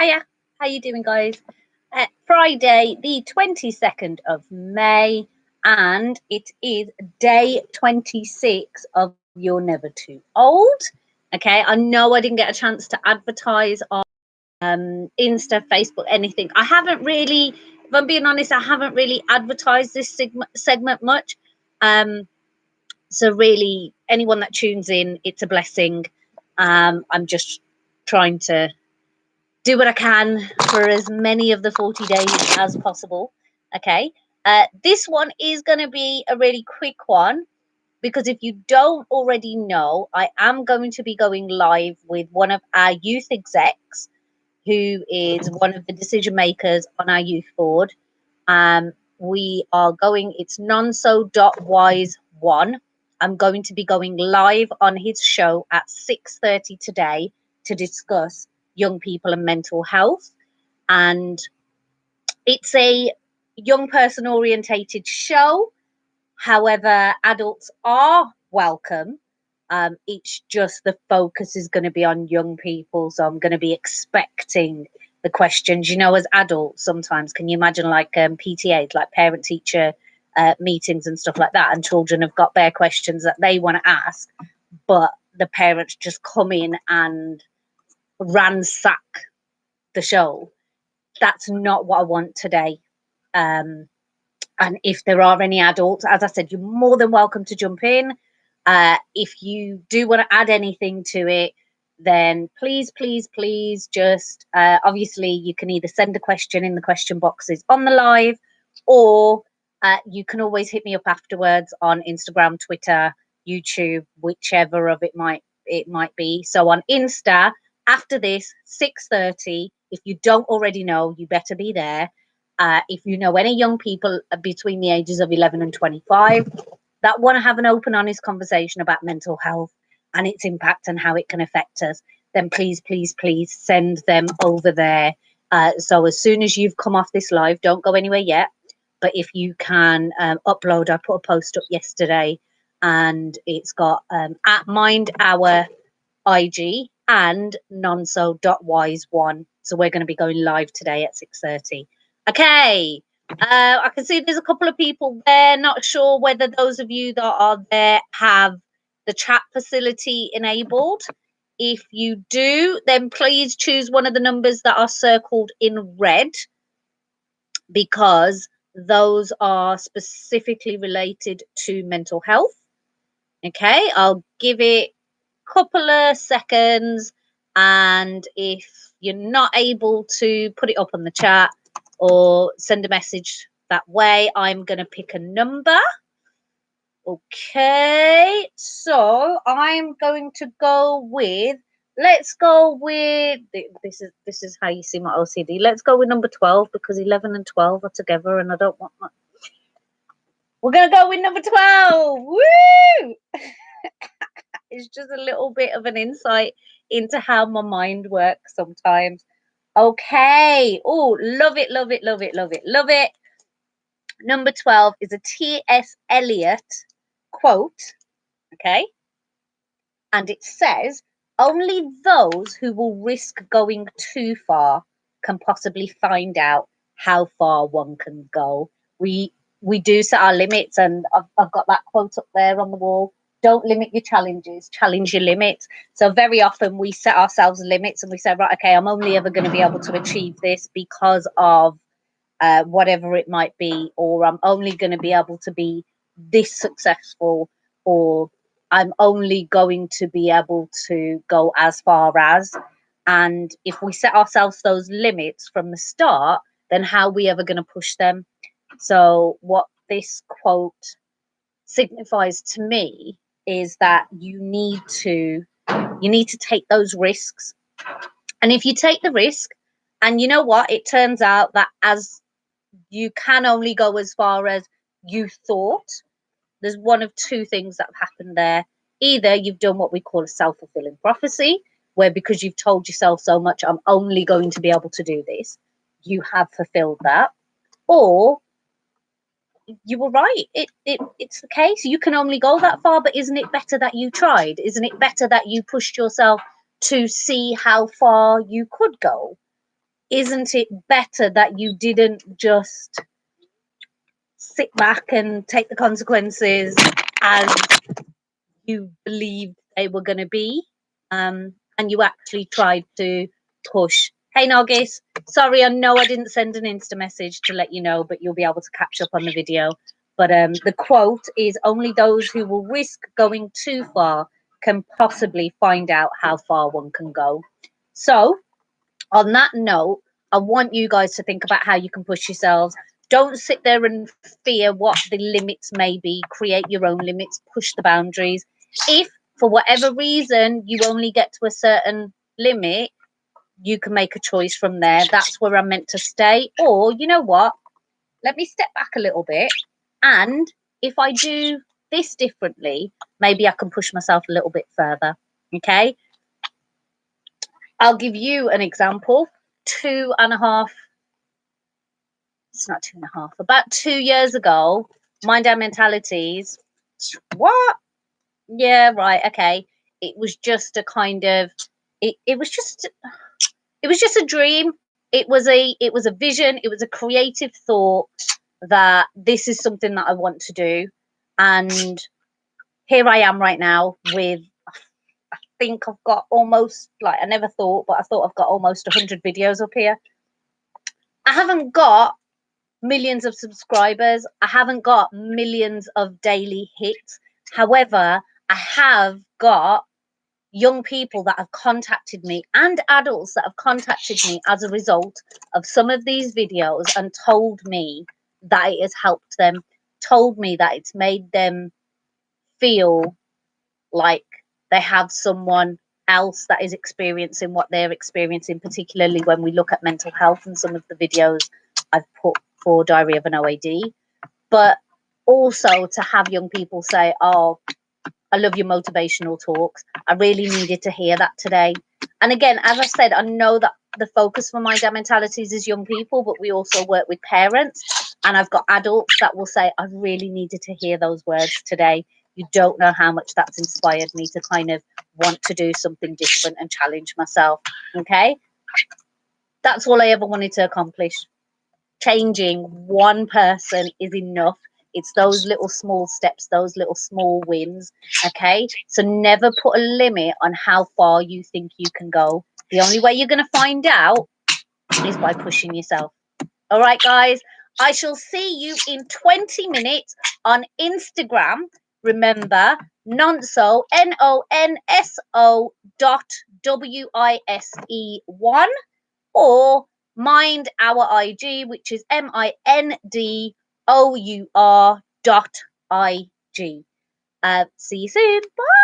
Hiya, how you doing, guys? Friday, the 22nd of May, and it is day 26 of You're Never Too Old. Okay, I know I didn't get a chance to advertise on Insta, Facebook, anything. I haven't really, if I'm being honest, I haven't really advertised this segment much. So really, anyone that tunes in, it's a blessing. I'm just trying to do what I can for as many of the 40 days as possible. Okay. This one is going to be a really quick one because if you don't already know, I am going to be going live with one of our youth execs who is one of the decision makers on our youth board. We are going, it's nonso.wise1. I'm going to be going live on his show at 6:30 today to discuss young people and mental health. And it's a young person orientated show. However, adults are welcome. It's just the focus is going to be on young people. So I'm going to be expecting the questions, as adults sometimes, can you imagine like PTAs, like parent teacher meetings and stuff like that, and children have got their questions that they want to ask, but the parents just come in and ransack the show. That's not what I want today. And if there are any adults, as I said, you're more than welcome to jump in. If you do want to add anything to it, then please just obviously you can either send a question in the question boxes on the live, or you can always hit me up afterwards on Instagram, Twitter, YouTube, whichever of it might be. So on Insta, after this 6:30, if you don't already know, you better be there. If you know any young people between the ages of 11 and 25 that want to have an open, honest conversation about mental health and its impact and how it can affect us, then please send them over there. So as soon as you've come off this live, don't go anywhere yet. But if you can upload, I put a post up yesterday and it's got at Mind Our IG and nonso.wise1. So we're going to be going live today at 6:30. Okay. I can see there's a couple of people there. Not sure whether those of you that are there have the chat facility enabled. If you do, then please choose one of the numbers that are circled in red, because those are specifically related to mental health. Okay, I'll give it a couple of seconds, and if you're not able to put it up on the chat or send a message that way, I'm going to pick a number. Okay, so I'm going to go with, let's go with, this is how you see my OCD. Let's go with number 12, because 11 and 12 are together and I don't want that. We're going to go with number 12. Woo! It's just a little bit of an insight into how my mind works sometimes. Okay. Oh, love it. Number 12 is a T.S. Eliot quote. Okay. And it says, only those who will risk going too far can possibly find out how far one can go. We do set our limits, and I've got that quote up there on the wall. Don't limit your challenges, challenge your limits. So very often we set ourselves limits and we say, right, okay, I'm only ever going to be able to achieve this because of whatever it might be, or I'm only going to be able to be this successful, or I'm only going to be able to go as far as. And if we set ourselves those limits from the start, then how are we ever going to push them? So what this quote signifies to me is that you need to take those risks. And if you take the risk, and you know what, it turns out that as you can only go as far as you thought, there's one of two things that have happened there. Either you've done what we call a self-fulfilling prophecy, where because you've told yourself so much, I'm only going to be able to do this, you have fulfilled that, or you were right. It's the case. You can only go that far, but isn't it better that you tried? Isn't it better that you pushed yourself to see how far you could go? isn't it better that you didn't just sit back and take the consequences as you believed they were going to be, and you actually tried to push? Hey Nargis, sorry, I know I didn't send an Insta message to let you know, but you'll be able to catch up on the video. But the quote is, only those who will risk going too far can possibly find out how far one can go. So on that note, I want you guys to think about how you can push yourselves. Don't sit there and fear what the limits may be. Create your own limits, push the boundaries. If for whatever reason you only get to a certain limit, you can make a choice from there. That's where I'm meant to stay. Or, you know what? Let me step back a little bit. And if I do this differently, maybe I can push myself a little bit further. Okay. I'll give you an example. 2.5, it's not 2.5, about 2 years ago, Mind Our Mentalities. What? Yeah, right. Okay. It was just a kind of, it was just a dream. It was a vision. It was a creative thought that this is something that I want to do. And here I am right now with, I think I've got almost, like, I never thought, but I thought I've got almost 100 videos up here. I haven't got millions of subscribers. I haven't got millions of daily hits. However, I have got young people that have contacted me and adults that have contacted me as a result of some of these videos and told me that it has helped them, told me that it's made them feel like they have someone else that is experiencing what they're experiencing, particularly when we look at mental health and some of the videos I've put for Diary of an OAD. But also to have young people say, oh, I love your motivational talks. I really needed to hear that today. And again, as I said, I know that the focus for Mind Our Mentalities is young people, but we also work with parents. And I've got adults that will say, I really needed to hear those words today. You don't know how much that's inspired me to kind of want to do something different and challenge myself. Okay? That's all I ever wanted to accomplish. Changing one person is enough. It's those little small steps, those little small wins. Okay, so never put a limit on how far you think you can go. The only way you're going to find out is by pushing yourself. All right, guys, I shall see you in 20 minutes on Instagram. Remember, Nonso, NONSO.WISE1, or Mind Our IG, which is MINDOUR.IG. See you soon. Bye.